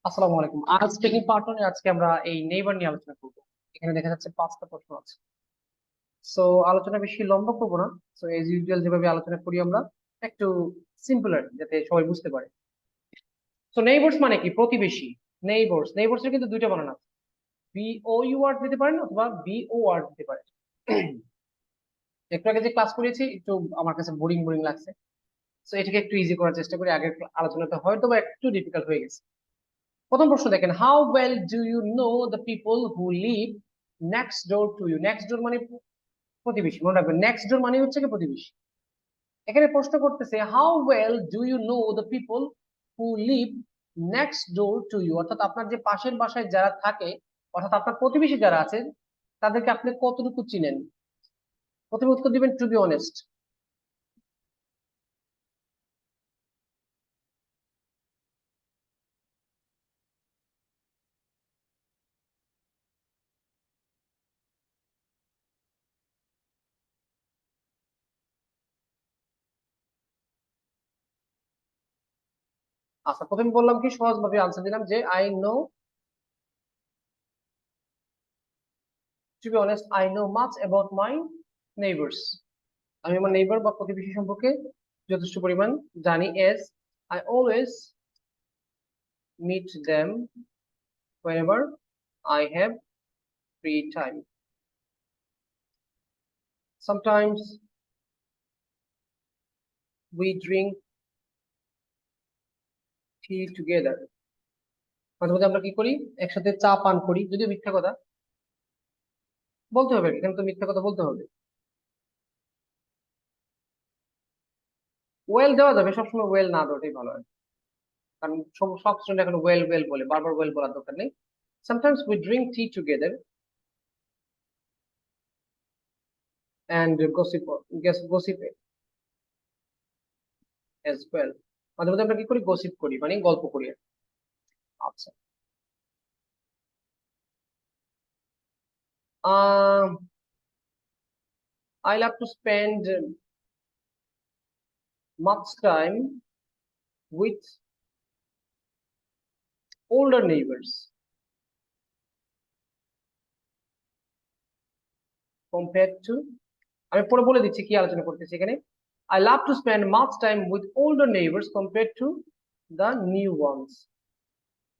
আসসালামু আলাইকুম। আজ স্পিকিং পার্ট ওয়ানে আজকে আমরা এই নেইবার নিয়ে আলোচনা করব। এখানে দেখা যাচ্ছে 5টা প্রশ্ন আছে। সো আলোচনা বেশি লম্বা করবো না। সো এজ ইউজুয়াল যেভাবে আলোচনা করি আমরা একটু সিম্পল আর কি, যাতে সবাই বুঝতে পারে। সো নেইবার্স মানে কি? প্রতিবেশী। নেইবার্স নেইবার্স এর কিন্তু দুইটা বানান আছে। বি ও ইউ ওয়ার্ড দিতে পারেন অথবা বি ও ওয়ার্ড দিতে পারেন। একটু আগে যে ক্লাস করেছি একটু আমার কাছে বোরিং বোরিং লাগছে। সো এটাকে একটু ইজি করার চেষ্টা করি। আগের আলোচনাতে হয়তো বা একটু ডিফিকাল্ট হয়ে গেছে। প্রথম প্রশ্ন দেখেন, how well do you know the people who live next door to you? Next door মানে প্রতিবেশী, মনে রাখবেন নেক্সট ডোর মানে হচ্ছে কি প্রতিবেশী। এখানে প্রশ্ন করতেছে how well do you know the people who live next door to you, অর্থাৎ আপনার যে পাশের বাসায় যারা থাকে, অর্থাৎ আপনার প্রতিবেশী যারা আছেন তাদেরকে আপনি কতটুকু চিনেন? প্রথমে উত্তর দিবেন টু বি অনেস্ট। আচ্ছা, প্রথমে বললাম কি, সহজভাবে আনসার দিলাম যে I know, to be honest I know much about my neighbours. আমি আমার নেইবার বা প্রতিবেশী সম্পর্কে যথেষ্ট পরিমাণ জানি। As I always meet them whenever I have free time. Sometimes we drink tea together. মাঝে মাঝে আমরা কি করি? একসাথে চা পান করি, যদিও মিথ্যা কথা বলতে হবে, এখানে তো মিথ্যা কথা বলতে হবে। ওয়েল দেওয়া যাবে, সবসময় ওয়েল না দেওয়াটাই ভালো হয়, কারণ সব স্টুডেন্ট এখন ওয়েল ওয়েল বলে, বারবার ওয়েল বলার দরকার নেই। Sometimes we drink tea together and gossip as well. মাঝে মাঝে আমরা কি করি? গসিপ করি, মানে গল্প করি। আচ্ছা, um I love to spend much time with older neighbors compared to, আমি পরে বলে দিচ্ছি কি আলোচনা করতেছি এখানে। I love to spend much time with older neighbors compared to the new ones.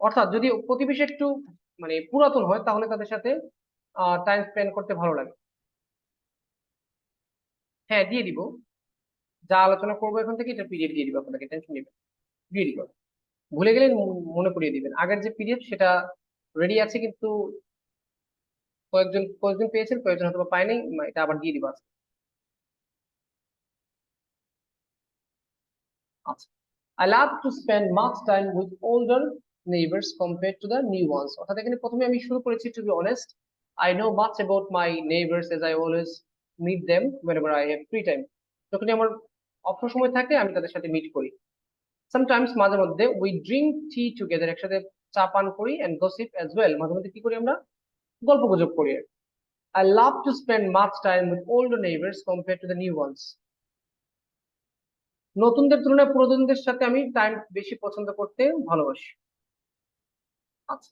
অর্থাৎ যদি প্রতিবেশী একটু মানে পুরাতন হয় তাহলে তাদের সাথে টাইম স্পেন্ড করতে ভালো লাগে। হ্যাঁ, দিয়ে দিব। যা আলোচনা করবো এখন থেকে এটা পিডিএফ দিয়ে দিব আপনাকে, টেনশন নেবেন, দিয়ে দিব। ভুলে গেলে মনে করিয়ে দিবেন। আগের যে পিডিএফ সেটা রেডি আছে, কিন্তু কয়েকজন পেয়েছেন, কয়েকজন হয়তো বা পায়নি। এটা আবার দিয়ে দিব আজকে। আচ্ছা, I love to spend much time with older neighbors compared to the new ones. অর্থাৎ এখানে প্রথমে আমি শুরু করেছি to be honest I know much about my neighbors as I always meet them whenever I have free time. যখনই আমার অবসর সময় থাকে আমি তাদের সাথে মিট করি। Sometimes মাঝে মধ্যে we drink tea together, একসাথে চা পান করি, and gossip as well, মাঝে মধ্যে কি করি আমরা? গল্প গুজব করি। I love to spend much time with older neighbors compared to the new ones. নতুনদের তুলনায় পুরাতনদের সাথে আমি টাইম বেশি পছন্দ করতে ভালোবাসি। আচ্ছা,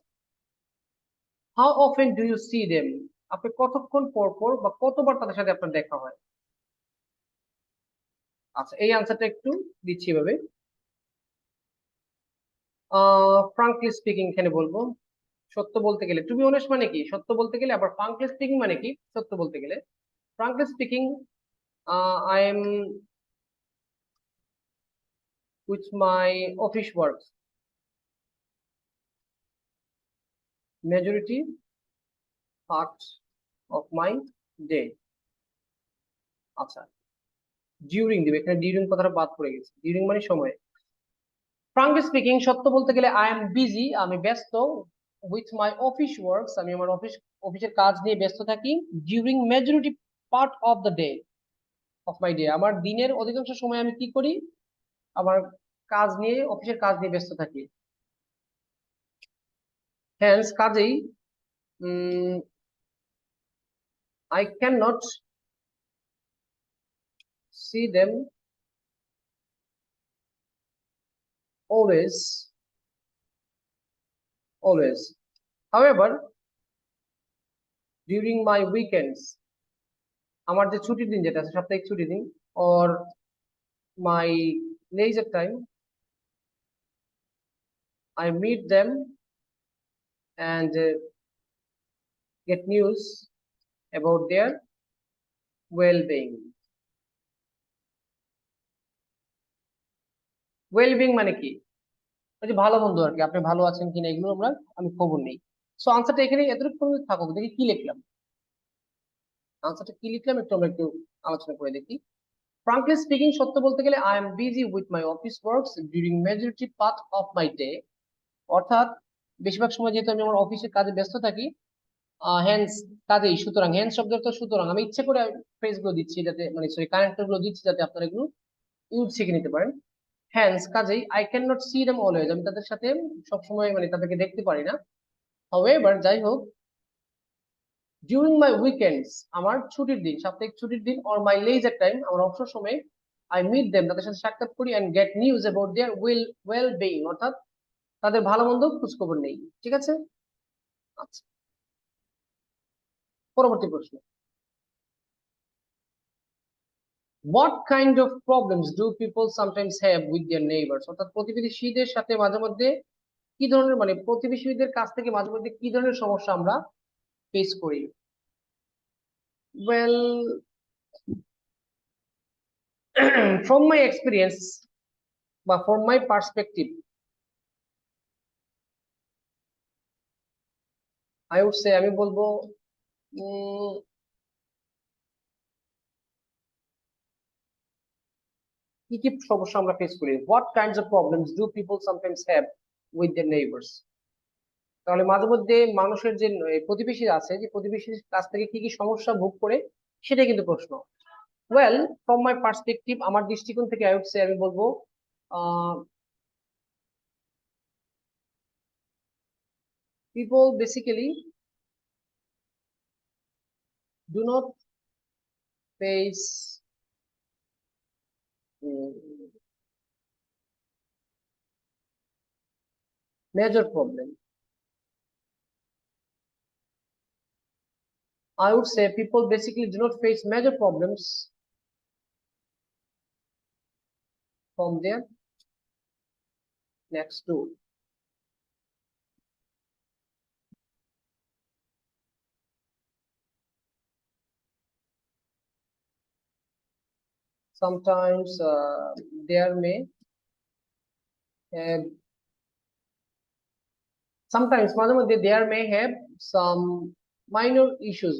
how often do you see them? আপনি কতক্ষণ পর পর বা কতবার তাদের সাথে আপনার দেখা হয়? আচ্ছা, এই আনসারটা একটু দিচ্ছি এভাবে। ফ্রাঙ্কলি স্পিকিং এখানে বলবো সত্য বলতে গেলে, টু বি অনেস্ট মানে কি সত্য বলতে গেলে, আবার ফ্রাঙ্কলি স্পিকিং মানে কি সত্য বলতে গেলে। Frankly speaking I am with my office work majority part of my day. আচ্ছা, ডিউরিং দিবে, এখানে ডিউরিং কথাটা বাদ পড়ে গেছে, ডিউরিং মানে সময়। ফ্রাঙ্কলি স্পিকিং সত্য বলতে গেলে আই এম বিজি, আমি ব্যস্ত। উইথ মাই অফিস ওয়ার্কস, আমি আমার অফিসের কাজ নিয়ে ব্যস্ত থাকি। During majority part of the day of my day, আমার দিনের অধিকাংশ সময় আমি কি করি? আমার কাজ নিয়ে, অফিসের কাজ নিয়ে ব্যস্ত থাকি। হ্যান্স কাজেই I can not C them always always. However, during my weekends, আমার যে ছুটির দিন যেটা আছে সাপ্তাহিক ছুটির দিন, or my leisure time, I meet them and get news about their well-being. Well-being মানে কি? ওই যে ভালো মন্দ আর কি, আপনি ভালো আছেন কিনা এগুলো আমি খবর নেই। সো আনসারটা এখানে এতটুকু পর্যন্ত থাকুক, দেখি কি লিখলাম। আনসারটা কি লিখলাম একটু আমরা একটু আলোচনা করে দেখি। Frankly speaking, সত্য বলতে গেলে I am busy with my office works during majority part of my day. অর্থাৎ বেশিরভাগ সময় যেহেতু আমি আমার অফিসের কাজে ব্যস্ত থাকি, হ্যান্স কাজেই, সুতরাং হ্যান্স শব্দের তো সুতরাং আমি ইচ্ছে করে ফ্রেজ গুলো দিচ্ছি যাতে, মানে সরি কানেক্টর গুলো দিচ্ছি যাতে আপনারা এগুলো ইউজ শিখে নিতে পারেন। হ্যান্স কাজেই I can not C them always, আমি তাদের সাথে সবসময় মানে তাদেরকে দেখতে পারি না। হাউএভার যাই হোক, ডিউরিং মাই উইকেন্ডস আমার ছুটির দিন, সাপ্তাহিক ছুটির দিন, অর মাই লেজার টাইম আমার অবসর সময়ে, আই মিট দেম তাদের সাথে সাক্ষাৎ করি, and get news about their well being, অর্থাৎ তাদের ভালো মন্দ খোঁজ খবর নেই। ঠিক আছে, আচ্ছা, পরবর্তী প্রশ্ন। What kind of problems do people sometimes have with their neighbours, অর্থাৎ প্রতিবেশীদের সাথে মাঝে মধ্যে কি ধরনের, মানে প্রতিবেশীদের কাছ থেকে মাঝে মধ্যে কি ধরনের সমস্যা আমরা ফেস করি? ওয়েল, ফ্রম মাই এক্সপিরিয়েন্স বা from my perspective, I would say আমি বলবো কি কি সমস্যা আমরা ফেস করি। What kinds of problems do people sometimes have with their neighbours, তাহলে মাঝে মধ্যে মানুষের যে প্রতিবেশী আছে, যে প্রতিবেশীর কাছ থেকে কি কি সমস্যা ভোগ করে, সেটাই কিন্তু প্রশ্ন। ওয়েল, ফ্রম মাই পার্সপেক্টিভ আমার দৃষ্টিকোণ থেকে আই উড সে আমি বলবো people basically do not face major problem. I would say people basically do not face major problems from their next door. Sometimes there may have, sometimes মাঝে মধ্যে there may have some minor issues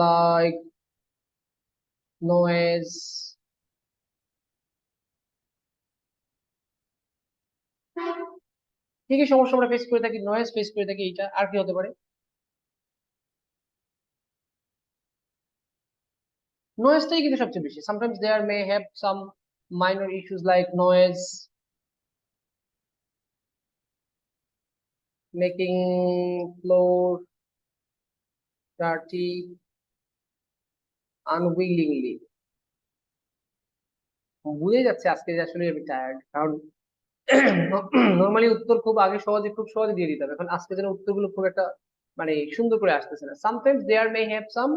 like noise, কি কি সমস্যা আমরা face করে থাকি, noise face করে থাকি, এটা আর কি হতে পারে? নয়েজটাই কিন্তু সবচেয়ে বেশি। Sometimes there may have some minor issues like noise, making floor dirty unwillingly. বুঝে যাচ্ছে আজকে যে আসলে আমি টায়ার্ড, কারণ নর্মালি উত্তর খুব আগে সহজে, খুব সহজে দিয়ে দিতাম, এখন আজকে যেন উত্তরগুলো খুব একটা মানে সুন্দর করে আসতেছে না। Sometimes there may have some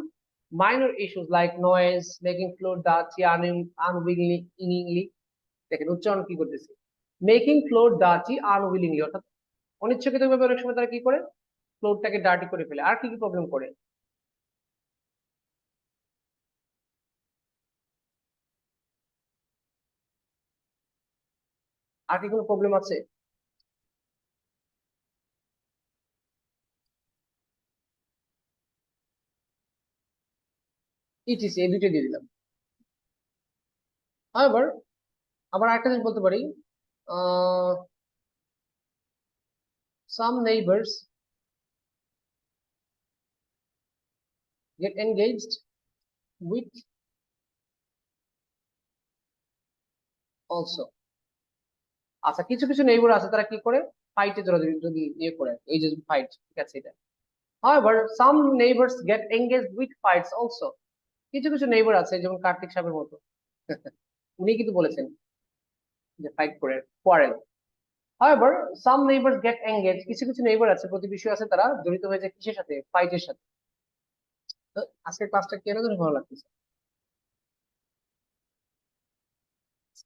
minor issues like noise, making floor dirty unwillingly. দেখেন উচ্চারণ কি করতেছি, মেকিং ফ্লোর ডার্টি আনউইলিংলি, অর্থাৎ অনিচ্ছাকৃত ভাবে অনেক সময় তারা কি করে, ফ্লোরটাকে ডার্টি করে ফেলে। আর কি কি প্রবলেম করে? আর কি কোনো প্রবলেম আছে? ইটিসি, এই দুইটা দিয়ে দিলাম। আবার আবার একটা জিনিস বলতে পারি, সাম neighbours get engaged with also। আচ্ছা, কিছু কিছু নেইবার আছে তারা কি করে, ফাইটে যদি যদি ইয়ে করে, এই যে ফাইট, ঠিক আছে এটা। however some neighbors get engaged with fights also। কিছু কিছু নেইবার আছে যেমন কার্তিক সাহেবের মতো, উনি কিন্তু বলেছেন যে ফাইট করে, quarrel. However, some neighbors get engaged. কিছু কিছু নেইবার আছে, প্রতিবেশী আছে, তারা জড়িত হয়ে যায় কিসের সাথে? ফাইটের সাথে। তো আজকের ক্লাসটা কেন জানি ভালো লাগতেছে।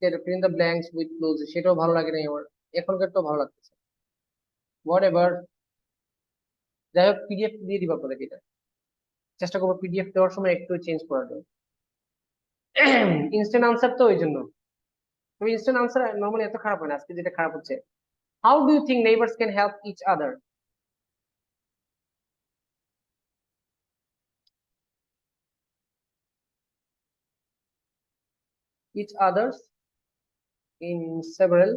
Fill in the blanks with close, সেটাও ভালো লাগে না আমার। এখনকার তো ভালো লাগতেছে। হোয়াট এভার, যাই হোক, পিডিএফ দিয়ে দিবা পরে এটা। চেষ্টা করবো পিডিএফ দেওয়ার সময় একটু চেঞ্জ করার জন্য। ইনস্ট্যান্ট আনসার তো ওই জন্য। তবে ইনস্ট্যান্ট আনসার নর্মালি এত খারাপ হয় না, আজকে যেটা খারাপ হচ্ছে। How do you think neighbours can help each other? Each others in several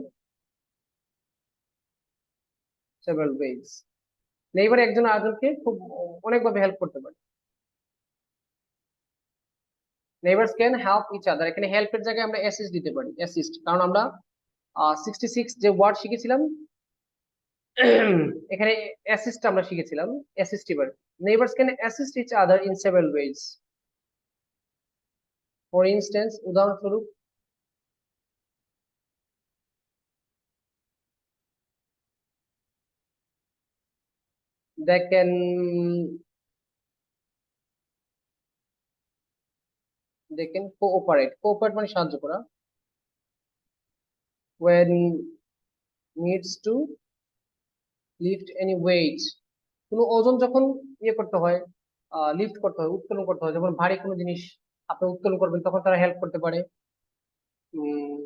ways. Neighbour একজন আরেকজনকে খুব অনেকভাবে হেল্প করতে পারে। Neighbours can help each other, এখানে হেল্পের জায়গায় আমরা অ্যাসিস্ট দিতে পারি, অ্যাসিস্ট, কারণ আমরা 66 যে ওয়ার্ড শিখেছিলাম, এখানে অ্যাসিস্ট আমরা শিখেছিলাম, অ্যাসিস্ট এবার। Neighbours can assist each other in several ways. For instance, উদাহরণস্বরূপ, they can cooperate, cooperate মানে সাহায্য করা, when needs to lift any weight, কোনো ওজন যখন ইয়ে করতে হয়, লিফট করতে হয়, উত্তোলন করতে হয়, যখন ভারী কোনো জিনিস আপনি উত্তোলন করবেন তখন তারা হেল্প করতে পারে। উম,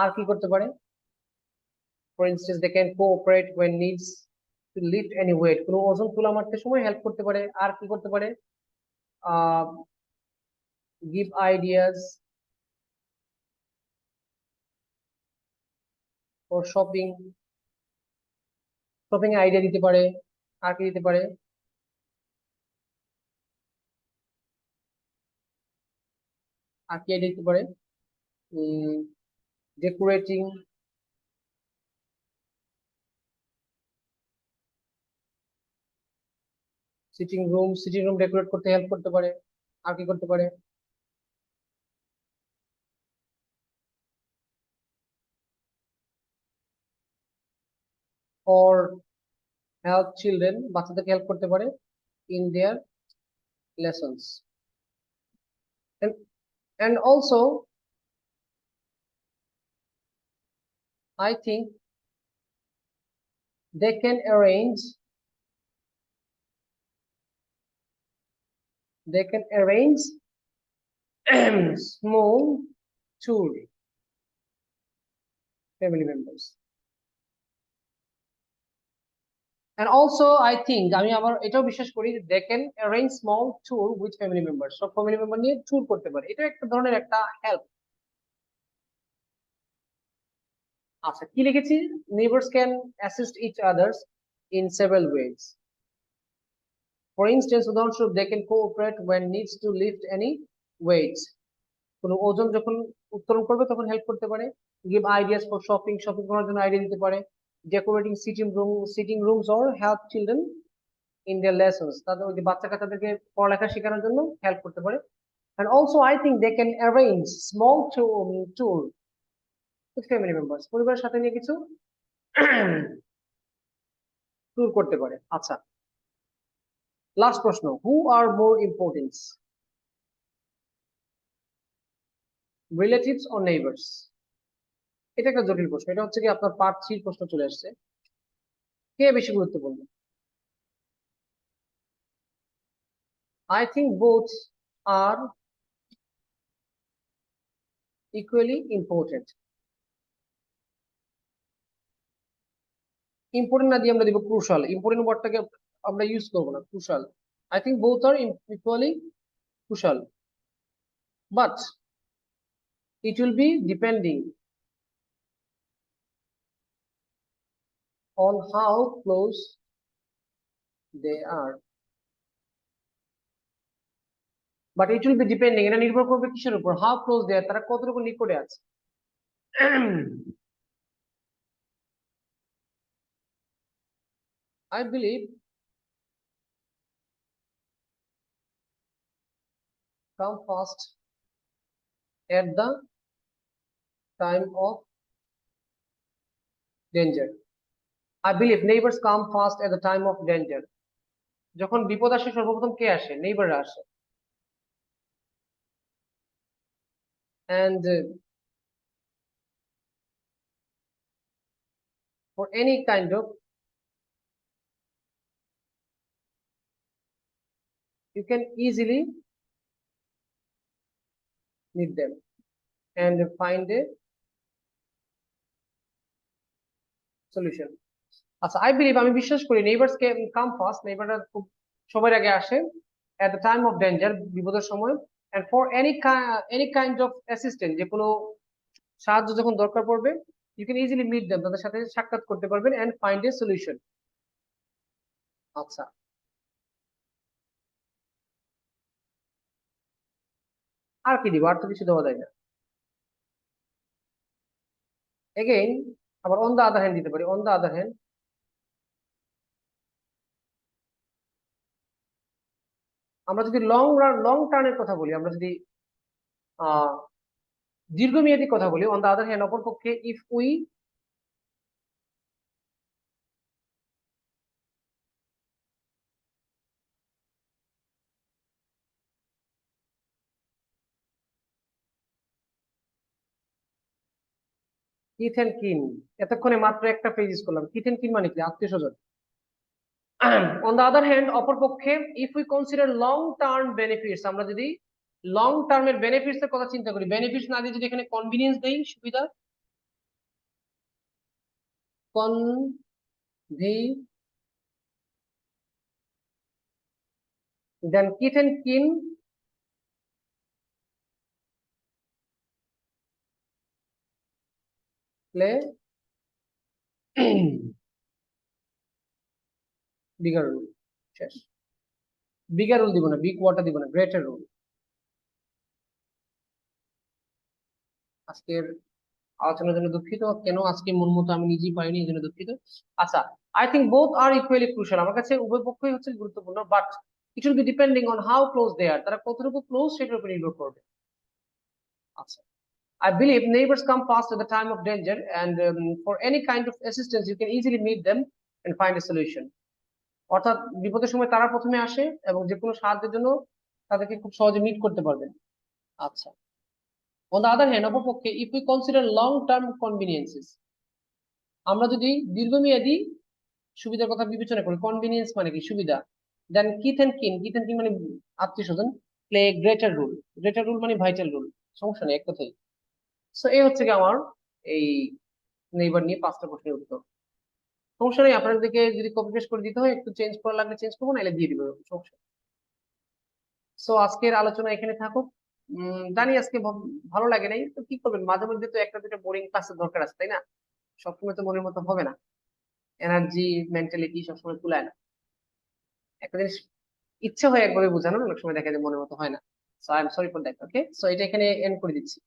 আর কি করতে পারে? For instance, they can cooperate when needs to lift any weight, কোনো ওজন তোলা মারতে সময় হেল্প করতে পারে। আর কি করতে পারে? আহ give ideas for shopping, shopping idea দিতে পারে। আর কি দিতে পারে? আর কি আইডিয়া দিতে পারে? ডেকোরেটিং, সিটিং রুম ডেকোরেট করতে হেল্প করতে পারে। আর কি করতে পারে? or help children, বাচ্চাদেরকে হেল্প করতে পারে in their lessons, and also I think they can arrange small tour family members, and also I think আমি আবার এটাও বিশ্বাস করি যে they can arrange small tour with family members, সব ফ্যামিলি মেম্বার নিয়ে ট্যুর করতে পারে, এটা একটা ধরনের একটা হেল্প। আচ্ছা, কি লিখেছি? neighbors can assist each others in several ways. For instance, উদাহরণস্বরূপ, they can cooperate when needs to lift any weights, কোনো ওজন যখন উত্তোলন করবে তখন হেল্প করতে পারে। give ideas for shopping, shopping করার জন্য আইডিয়া দিতে পারে। decorating sitting rooms or help children in their lessons, তাদের ওই যে বাচ্চা কাচ্চাদেরকে পড়ালেখা শেখানোর জন্য হেল্প করতে পারে। and also I think they can arrange small tour with family members, পরিবারের সাথে নিয়ে কিছু ট্যুর করতে পারে। আচ্ছা, লাস্ট প্রশ্ন, হু আর মোর ইম্পর্টেন্স, রিলেটিভস অর নেইবার্স? এটা একটা জটিল প্রশ্ন, এটা হচ্ছে কি আপনার পার্ট 3 প্রশ্ন চলে আসছে। কে বেশি গুরুত্বপূর্ণ? I think both are equally important. Important না দিয়ে আমরা দিব ক্রুশাল, ইম্পর্টেন্ট ওয়ার্ডটাকে আমরা ইউজ করবো না, crucial. I think both are equally crucial, but it will be depending on how close they are. But it will be depending, এটা নির্ভর করবে কিসের উপর? How close they are, তারা কতটুকু নিকটে আছে। I believe come first at the time of danger. I believe neighbours come first at the time of danger. যখন বিপদ আসে সর্বপ্রথম কে আসে? নেইবাররা আসে। And for any kind of, you can easily meet them and find a solution. আচ্ছা, I believe, আমি বিশ্বাস করি, নেইবার্স কে কাম ফার্স্ট, নেইবাররা খুব সবার আগে আসে at the time of danger, বিপদের সময়। And for any kind of assistant, যে কোনো সাহায্য যখন দরকার পড়বে, you can easily meet them, তাদের সাথে সাক্ষাৎ করতে পারবেন, এন্ড ফাইন্ড এ সলিউশন। আচ্ছা, আর কি দিব? আর তো কিছু দেওয়া যায় না। এগেইন, আবার অন দা আদার হ্যান্ড দিতে পারি। অন দা আদার হ্যান্ড, আমরা যদি লং টার্মের কথা বলি, আমরা যদি আহ দীর্ঘমেয়াদী কথা বলি, অন দা আদার হ্যান্ড, অপরপক্ষে, ইফ উই কিথ এন্ড কিন, এতক্ষণে মাত্র একটা পেজ ইউজ করলাম। কিথ এন্ড কিন মানে কি? আত্মীয় স্বজন। অন দা আদার হ্যান্ড, অপরপক্ষে, if we consider long term benefits, আমরা যদি লং টার্মের বেনিফিটস এর কথা চিন্তা করি, বেনিফিটস না দিয়ে যদি এখানে কনভিনিয়েন্স দেই, সুবিধা, কনভি, দেন কিথ এন্ড কিন প্লে বিগার রোল। শেষ। বিগার রোল দিব না, বিগ ওয়াটার দিব না, গ্রেটার রোল। আজকের আলোচনার জন্য দুঃখিত, কেন আজকে মন মতো আমি নিজেই পাইনি, এই জন্য দুঃখিত। আচ্ছা, I think both are equally crucial, আমার কাছে উভয় পক্ষই হচ্ছে গুরুত্বপূর্ণ, but it will be depending on how close they are, তারা কতটুকু ক্লোজ সেটার উপর নির্ভর করবে। আচ্ছা, I believe neighbors come fast at the time of danger, and for any kind of assistance, you can easily meet them and find a solution. অর্থাৎ বিপদের সময় তারা প্রথমে আসে, এবং যে কোনো সাহায্যের জন্য তাদেরকে খুব সহজে মিট করতে পারবেন। আচ্ছা, on the other hand, অপরপক্ষে, if we consider long term conveniences, আমরা যদি দীর্ঘমেয়াদী সুবিধার কথা বিবেচনা করি, কনভিনিয়েন্স মানে কি? সুবিধা। Then kith and kin, kith and kin মানে আত্মীয় স্বজন, play greater role, greater role মানে ভাইটাল রোল। সমস্যা নেই, এক কথাই। সো এই হচ্ছে কি আমার এই নেইবার নিয়ে 5টা প্রশ্নের উত্তর। সমস্যা নেই, আপনাদেরকে যদি কপি পেস্ট করে দিতে হয়, একটু চেঞ্জ করা লাগলে চেঞ্জ করবো, নাহলে দিয়ে দিবো, সমস্যা। সো আজকের আলোচনা এখানে থাকুক। জানি আজকে ভালো লাগে নাই, তো কি করবেন, মাঝে মধ্যে তো একটা দুটো বোরিং ক্লাসের দরকার আছে, তাই না? সবসময় তো মনের মতো হবে না, এনার্জি, মেন্টালিটি সবসময় কুলায় না। একটা জিনিস ইচ্ছে হয় একভাবে বোঝানোর, অনেক সময় দেখা যায় মনের মতো হয় না। So I am sorry for that. Okay, so এটা এখানে এন্ড করে দিচ্ছি।